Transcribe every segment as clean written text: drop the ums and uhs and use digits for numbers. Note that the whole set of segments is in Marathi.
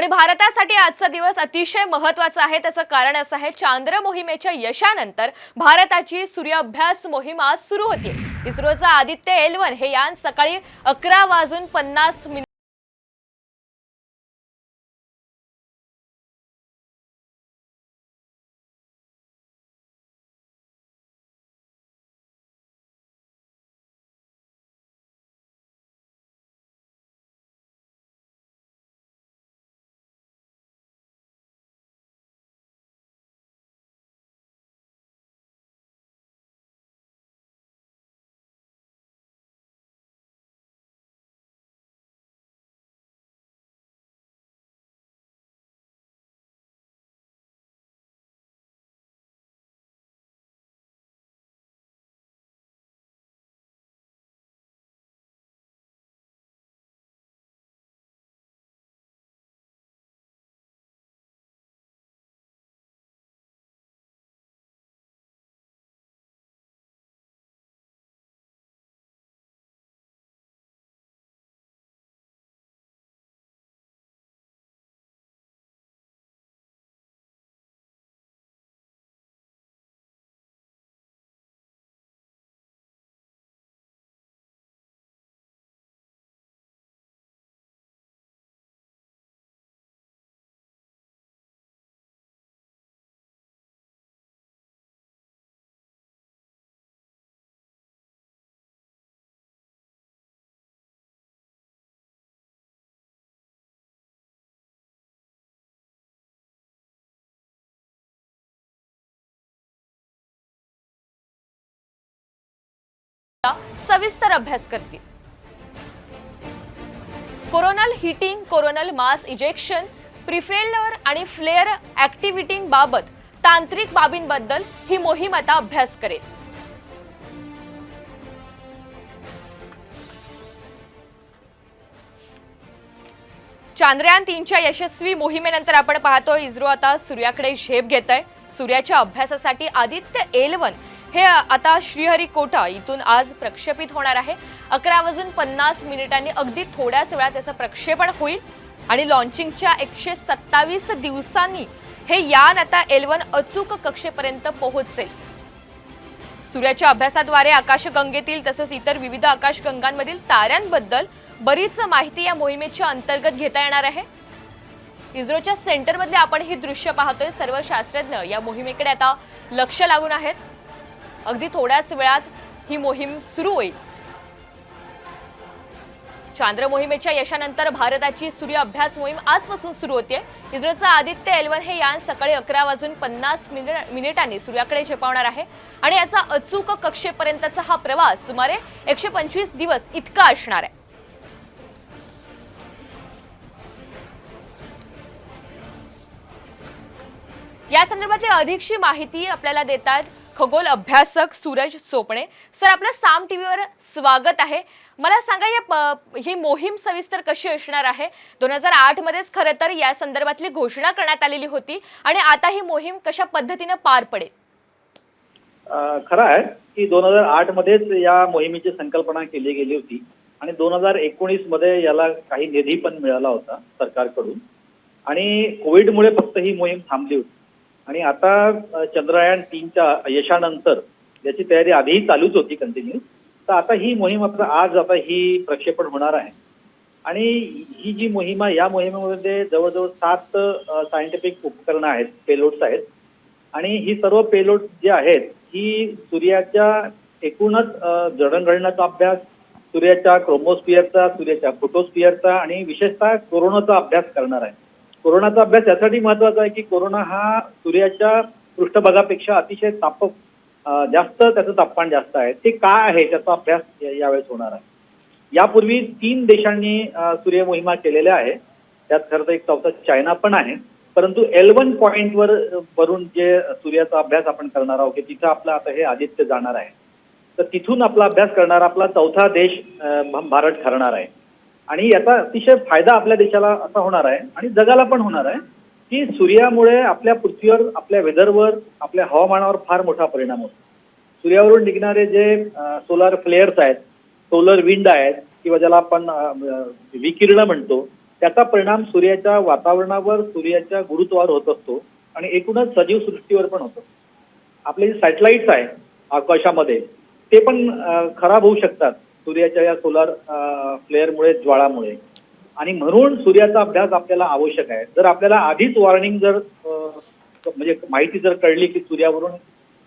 आणि भारतासाठी आजचा दिवस अतिशय महत्त्वाचा आहे। त्याचं कारण असं आहे, चांद्र मोहिमेच्या यशानंतर भारताची सूर्याभ्यास मोहीम आज सुरू होते। इस्रोचा आदित्य L1 हे यान सकाळी 11:50 सविस्तर अभ्यास करतील। Coronal heating, coronal mass ejection, प्रिफ्रेलर आणि फ्लेअर ऍक्टिव्हिटी बाबत तांत्रिक बाबींबद्दल ही मोहीम आता अभ्यास करेल। चांद्रयान 3च्या यशस्वी मोहिमेनंतर आपण पाहतो इस्रो आता सूर्याकडे झेप घेत आहे। सूर्याच्या अभ्यासासाठी आदित्य L1 हे आता श्रीहरिकोटा इथून आज प्रक्षेपित होणार आहे। 11:50 अगदी थोड्याच वेळात त्याचं प्रक्षेपण होईल आणि लॉन्चिंगच्या 127 दिवसांनी हे यान आता L1 अचूक कक्षेपर्यंत पोहोचेल। सूर्याच्या अभ्यासाद्वारे आकाशगंगेतील तसेच इतर विविध आकाशगंगांमधील ताऱ्यांबद्दल बरीच माहिती या मोहिमेच्या अंतर्गत घेता येणार आहे। इस्रोच्या सेंटरमधले आपण ही दृश्य पाहतोय। सर्व शास्त्रज्ञ या मोहिमेकडे आता लक्ष लागून आहेत। अगदी थोड्याच वेळात ही मोहीम सुरू होईल। चांद्र मोहिमेच्या यशानंतर भारताची सूर्य अभ्यास मोहीम आजपासून सुरू होते। इस्रोचा आदित्य L1 हे यान सकाळी 11:50 सूर्याकडे झेपावणार आहे आणि याचा अचूक कक्षेपर्यंतचा हा प्रवास सुमारे 125 दिवस इतका असणार आहे। या संदर्भातली अधिकची माहिती आपल्याला देतात खगोल अभ्यासक सूरज सोपणे। सर, आपलं साम टीव्हीवर स्वागत आहे। मला सांगा, ही मोहीम सविस्तर कशी असणार आहे? 2008 मध्येच खरं तर या संदर्भातली घोषणा करण्यात आलेली होती आणि आता ही मोहीम कशा पद्धतीने पार पडेल? खरं आहे की 2008 मध्येच या मोहिमेची संकल्पना केली गेली होती आणि 2019 मध्ये याला काही निधी पण मिळाला होता सरकारकडून आणि कोविडमुळे फक्त ही मोहीम थांबली होती आणि आता चंद्रयान 3च्या यशानंतर याची तयारी आधीही चालूच होती कंटिन्यू। तर आता ही मोहीम आज ही प्रक्षेपण होणार आहे आणि ही जी मोहीम आहे या मोहिमेमध्ये जवळजवळ 7 सायंटिफिक उपकरणं आहेत, पेलोड्स आहेत आणि ही सर्व पेलोड जे आहेत ही सूर्याच्या एकूणच जडणघडणाचा अभ्यास, सूर्याच्या क्रोमोस्फिअरचा, सूर्याच्या फोटोस्फिअरचा आणि विशेषतः कोरोनाचा अभ्यास करणार आहे। कोरोनाचा अभ्यास यासाठी महत्वाचा आहे की कोरोना हा सूर्याच्या पृष्ठभागापेक्षा अतिशय जास्त त्याचं तापमान जास्त आहे। ते का आहे त्याचा अभ्यास यावेळेस होणार आहे। यापूर्वी 3 देशांनी सूर्य मोहिमा केलेल्या आहे। त्यात खरं तर एक चौथा चायना पण आहे, परंतु L1 पॉइंट वरून जे सूर्याचा अभ्यास आपण करणार आहोत की तिथं आपलं आता हे आदित्य जाणार आहे, तर तिथून आपला अभ्यास करणारा आपला चौथा देश भारत ठरणार आहे आणि याचा अतिशय फायदा आपल्या देशाला असा होणार आहे आणि जगाला पण होणार आहे की सूर्यामुळे आपल्या पृथ्वीवर, आपल्या वेदरवर, आपल्या हवामानावर फार मोठा परिणाम होतो। सूर्यावरून निघणारे जे सोलार फ्लेअर्स आहेत, सोलर विंड आहेत किंवा ज्याला आपण विकिरण म्हणतो, त्याचा परिणाम सूर्याच्या वातावरणावर, सूर्याच्या गुरुत्वावर होत असतो आणि एकूणच सजीव सृष्टीवर पण होतो. आपले जे सॅटेलाइट्स आहे आकाशामध्ये ते पण खराब होऊ शकतात सूर्याच्या या सोलार फ्लेअरमुळे, ज्वाळामुळे. आणि म्हणून सूर्याचा अभ्यास आपल्याला आवश्यक आहे. जर आपल्याला आधीच वॉर्निंग जर म्हणजे माहिती जर कळली की सूर्यावरून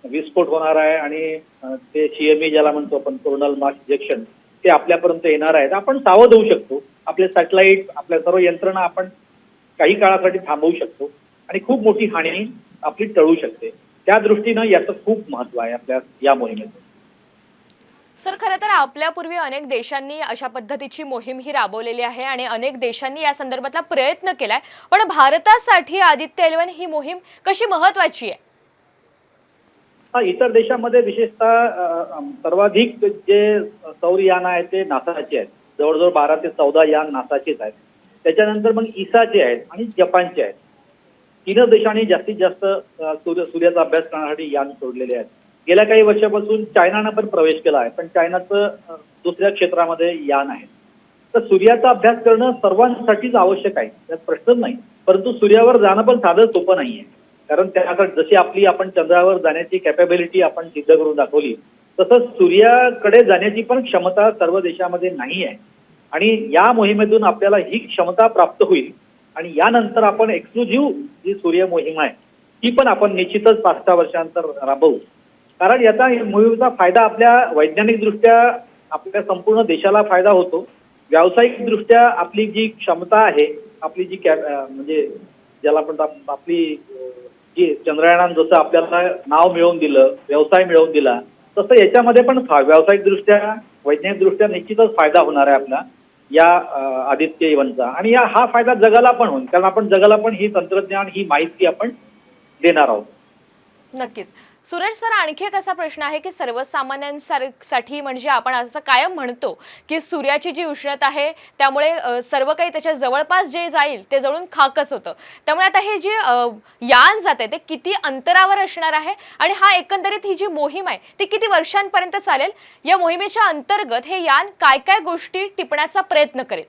विस्फोट होणार आहे आणि ते CME ज्याला म्हणतो आपण, कोरोनल मास इजेक्शन, ते आपल्यापर्यंत येणार आहे, तर आपण सावध होऊ शकतो. आपले सॅटेलाइट, आपल्या सर्व यंत्रणा आपण काही काळासाठी थांबवू शकतो आणि खूप मोठी हानी आपली टळू शकते. त्या दृष्टीनं याचं खूप महत्व आहे आपल्या या मोहिमेचं. सर, खरं तर आपल्यापूर्वी अनेक देशांनी अशा पद्धतीची मोहीम ही राबवलेली आहे आणि अनेक देशांनी या संदर्भातला प्रयत्न केलाय. पण भारतासाठी आदित्य 11 ही मोहीम कशी महत्वाची आहे? इतर देशांमध्ये विशेषतः सर्वाधिक जे सौरयान आहेत ते नासाचे आहेत. जवळजवळ 12 ते 14 यान नासाचेच आहेत. त्याच्यानंतर मग इसाचे आहेत आणि जपानचे आहेत. तीनच देशांनी जास्तीत जास्त सूर्याचा अभ्यास करण्यासाठी यान सोडलेले आहेत. गेल्या काही वर्षापासून चायनानं पण प्रवेश केला आहे, पण चायनाचं दुसऱ्या क्षेत्रामध्ये यान आहे. तर सूर्याचा अभ्यास करणं सर्वांसाठीच आवश्यक आहे, त्यात प्रश्नच नाही. परंतु सूर्यावर जाणं पण साधं सोपं नाहीये. कारण त्यासाठी जशी आपण चंद्रावर जाण्याची कॅपेबिलिटी आपण सिद्ध करून दाखवली, तसंच सूर्याकडे जाण्याची पण क्षमता सर्व देशामध्ये नाही आहे. आणि या मोहिमेतून आपल्याला ही क्षमता प्राप्त होईल आणि यानंतर आपण एक्सक्लुझिव्ह जी सूर्य मोहीम आहे ती पण आपण निश्चितच 5-6 वर्षांतर राबवू. कारण याचा मोहिमेचा फायदा आपल्या वैज्ञानिकदृष्ट्या आपल्या संपूर्ण देशाला फायदा होतो. व्यावसायिकदृष्ट्या आपली जी क्षमता आहे, आपली जी म्हणजे ज्याला आपण आपली जी चंद्रयानानं जसं आपल्याला नाव मिळवून दिलं, व्यवसाय मिळवून दिला, तसं याच्यामध्ये पण व्यावसायिकदृष्ट्या, वैज्ञानिकदृष्ट्या निश्चितच फायदा होणार आहे आपला या आदित्य 11चा. आणि हा फायदा जगाला पण होईल, कारण आपण जगाला पण ही तंत्रज्ञान, ही माहिती आपण देणार आहोत. नक्कीच. सुरेश सर, आणखी एक असा प्रश्न आहे की सर्वसामान्यांसाठी म्हणजे आपण असं कायम म्हणतो की सूर्याची जी उष्णता आहे त्यामुळे सर्व काही त्याच्या जवळपास जे जाईल ते जळून खाकच होतं. त्यामुळे आता हे जे यान जाते ते किती अंतरावर असणार आहे आणि हा एकंदरीत ही जी मोहीम आहे ती किती वर्षांपर्यंत चालेल? या मोहिमेच्या अंतर्गत हे यान काय काय गोष्टी टिपण्याचा प्रयत्न करेल?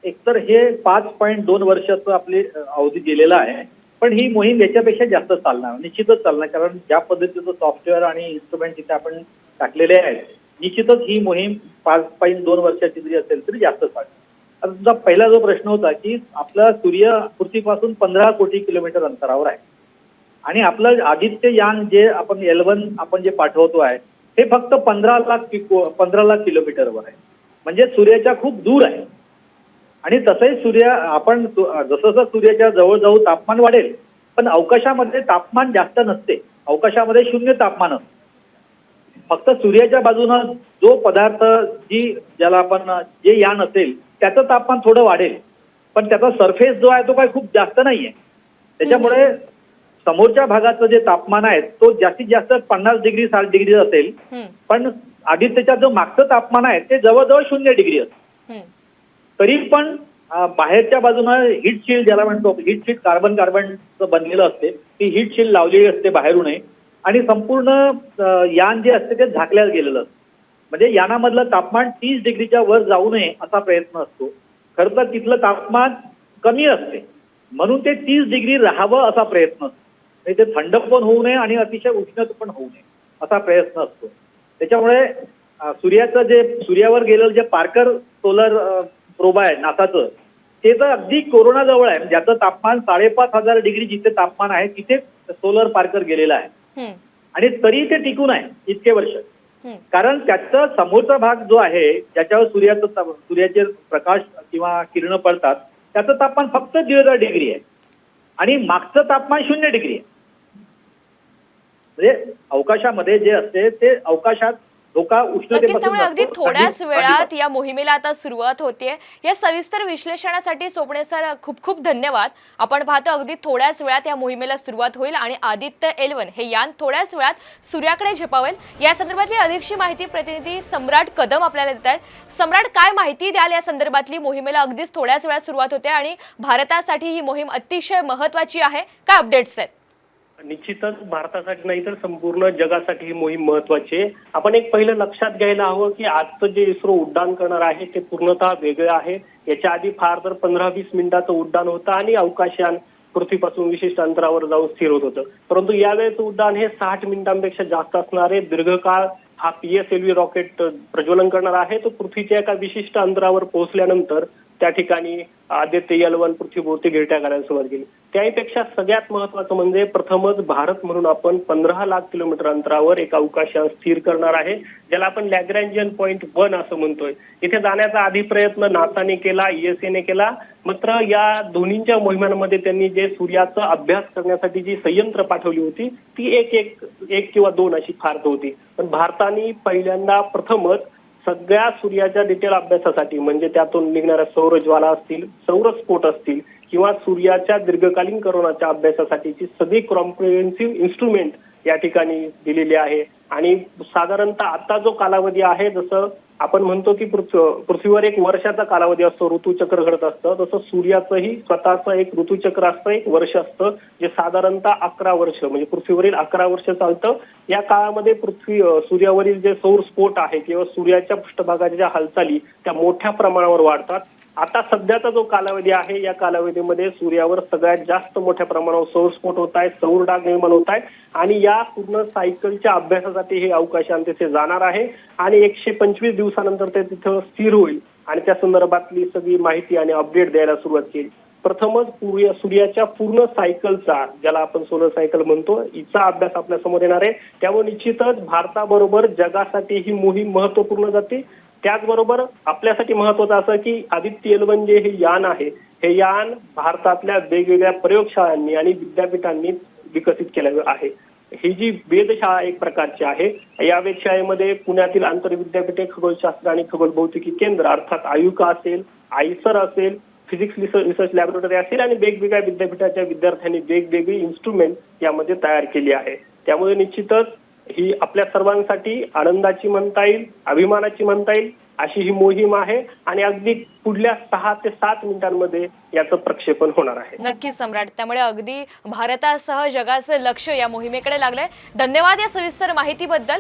एकतर हे 5.2 वर्षाचं आपली अवधी दिलेला आहे, पण ही मोहीम याच्यापेक्षा जास्त चालणार, निश्चितच चालणार. कारण ज्या पद्धतीचं सॉफ्टवेअर आणि इन्स्ट्रुमेंट तिथे आपण टाकलेले आहेत, निश्चितच ही मोहीम 5.2 वर्षाची जरी असेल तरी जास्त चालणार. आता तुमचा पहिला जो प्रश्न होता की आपला सूर्य पृथ्वीपासून 15 कोटी किलोमीटर अंतरावर आहे आणि आपलं आदित्य यान जे आपण 11 आपण जे पाठवतो आहे हे फक्त 15 लाख किलोमीटरवर आहे. म्हणजे सूर्याच्या खूप दूर आहे. आणि तसंही आपण जसं जसं सूर्याच्या जवळ जाऊ तापमान वाढेल, पण अवकाशामध्ये तापमान जास्त नसते. अवकाशामध्ये 0 तापमान असते. फक्त सूर्याच्या बाजूनं जो पदार्थ ज्याला आपण जे यान असेल त्याचं तापमान थोडं वाढेल, पण त्याचा सरफेस जो आहे तो काही खूप जास्त नाहीये. त्याच्यामुळे समोरच्या भागाचं जे तापमान आहे तो जास्तीत जास्त 50 डिग्री 60 डिग्री असेल, पण आदित्यच्या जो मागचं तापमान आहे ते जवळजवळ 0 डिग्री असेल. तरी पण बाहेरच्या बाजूनं हीट शील्ड ज्याला म्हणतो, हीट शील्ड कार्बनचं बनलेलं असते, ती हीट शील्ड लावलेली असते बाहेरूनही आणि संपूर्ण यान जे असते ते झाकल्या गेलेलं असतं. म्हणजे यानामधलं तापमान 30 डिग्रीच्या वर जाऊ नये असा प्रयत्न असतो. खरं तर तिथलं तापमान कमी असते म्हणून ते 30 डिग्री राहावं असा प्रयत्न असतो. म्हणजे ते थंड पण होऊ नये आणि अतिशय उष्णता पण होऊ नये असा प्रयत्न असतो. त्याच्यामुळे सूर्यावर गेलेलं जे पार्कर सोलर प्रोब आहे नासाचं, ते तर अगदी कोरोना जवळ आहे. ज्याचं तापमान 5,500 डिग्री जिथे तापमान आहे तिथे सोलर पार्कर गेलेला आहे आणि तरी ते टिकून आहे इतके वर्ष. कारण त्याचा समोरचा भाग जो आहे ज्याच्यावर सूर्याचे प्रकाश किंवा किरण पडतात त्याचं तापमान फक्त 1.5 डिग्री आहे आणि मागचं तापमान 0 डिग्री आहे. म्हणजे अवकाशामध्ये जे असते ते अवकाशात धोका त्यामुळे अगदी थोड्याच वेळात या मोहिमेला आता सुरुवात होते. या सविस्तर विश्लेषणासाठी सोपणे सर खूप खूप धन्यवाद. आपण पाहतो अगदी थोड्याच वेळात या मोहिमेला सुरुवात होईल आणि आदित्य 11 हे यान थोड्याच वेळात सूर्याकडे झेपावेल. या संदर्भातली अधिकची माहिती प्रतिनिधी सम्राट कदम आपल्याला देत आहेत. सम्राट, काय माहिती द्याल या संदर्भातली? मोहिमेला अगदीच थोड्याच वेळात सुरुवात होते आणि भारतासाठी ही मोहीम अतिशय महत्त्वाची आहे. काय अपडेट्स आहेत? निश्चितच भारतासाठी नाही तर संपूर्ण जगासाठी ही मोहीम महत्वाची आहे. आपण एक पहिलं लक्षात घ्यायला हवं की आजचं जे इस्रो उड्डाण करणार आहे ते पूर्णतः वेगळं आहे. याच्या आधी फार तर 15-20 मिनिटाचं उड्डाण होतं आणि अवकाशयान पृथ्वीपासून विशिष्ट अंतरावर जाऊन स्थिर होत होतं. परंतु यावेळेचं उड्डाण हे 60 मिनिटांपेक्षा जास्त असणार आहे. दीर्घकाळ हा PSLV रॉकेट प्रज्वलन करणार आहे. तो पृथ्वीच्या एका विशिष्ट अंतरावर पोहोचल्यानंतर त्या ठिकाणी आदित्य L1 पृथ्वीभोवती घिरट्या करायला सुरुवात केली. त्याहीपेक्षा सगळ्यात महत्वाचं म्हणजे प्रथमच भारत म्हणून आपण 15 लाख किलोमीटर अंतरावर एक अवकाशयान स्थिर करणार आहे, ज्याला आपण लॅग्रॅन्जियन पॉइंट 1 असं म्हणतोय. इथे जाण्याचा आधी प्रयत्न नासाने केला, ESA ने केला. मात्र या दोन्हींच्या मोहिमांमध्ये त्यांनी जे सूर्याचा अभ्यास करण्यासाठी जी संयंत्र पाठवली होती ती एक किंवा 2 अशी फार होती. पण भारताने पहिल्यांदा प्रथमच सगळ्या सूर्याच्या डिटेल अभ्यासासाठी म्हणजे त्यातून निघणाऱ्या सौरज्वाला असतील, सौरस्फोट असतील किंवा सूर्याच्या दीर्घकालीन करोनाच्या अभ्यासासाठीची सगळी कॉम्प्रिहेन्सिव्ह इन्स्ट्रुमेंट या ठिकाणी दिलेली आहे. आणि साधारणतः आता जो कालावधी आहे, जसं आपण म्हणतो की पृथ्वीवर एक वर्षाचा कालावधी असतो, ऋतुचक्र घडत असतं, तसं सूर्याचंही स्वतःचं एक ऋतुचक्र असतं, एक वर्ष असतं, जे साधारणतः 11 वर्ष म्हणजे पृथ्वीवरील 11 वर्ष चालतं. या काळामध्ये सूर्यावरील जे सौर स्फोट आहे किंवा सूर्याच्या पृष्ठभागाच्या ज्या हालचाली त्या मोठ्या प्रमाणावर वाढतात. आता सध्याचा जो कालावधी आहे या कालावधीमध्ये सूर्यावर सगळ्यात जास्त मोठ्या प्रमाणावर सौरस्फोट होत आहे, सौर डाग निर्माण होत आहे आणि या पूर्ण सायकलच्या अभ्यासासाठी हे अवकाशयान तिथे जाणार आहे आणि 125 दिवसानंतर ते तिथं स्थिर होईल आणि त्या संदर्भातली सगळी माहिती आणि अपडेट द्यायला सुरुवात केली. प्रथमच सूर्याच्या पूर्ण सायकलचा, ज्याला आपण सोलर सायकल म्हणतो, हिचा अभ्यास आपल्या समोर येणार आहे. त्यामुळे निश्चितच भारताबरोबर जगासाठी ही मोहीम महत्वपूर्ण जाते. त्याचबरोबर आपल्यासाठी महत्वाचं असं की आदित्य L1 जे हे यान आहे, हे यान भारतातल्या वेगवेगळ्या प्रयोगशाळांनी आणि विद्यापीठांनी विकसित केलं आहे. ही जी वेधशाळा एक प्रकारची आहे. या वेधशाळेमध्ये पुण्यातील आंतरविद्यापीठे खगोलशास्त्र आणि खगोलभौतिकी केंद्र अर्थात आयुका असेल, आयसर असेल, फिजिक्स रिसर्च लॅबोरेटरी असेल आणि वेगवेगळ्या विद्यापीठाच्या विद्यार्थ्यांनी वेगवेगळी इन्स्ट्रुमेंट यामध्ये तयार केली आहे. त्यामुळे निश्चितच ही आपल्या सर्वांसाठी आनंदाची म्हणता येईल, अभिमानाची म्हणता येईल अशी ही मोहीम आहे आणि अगदी पुढल्या 6 ते 7 मिनिटांमध्ये याचं प्रक्षेपण होणार आहे. नक्कीच सम्राट. त्यामुळे अगदी भारतासह जगाचं लक्ष या मोहिमेकडे लागलंय. धन्यवाद या सविस्तर माहितीबद्दल.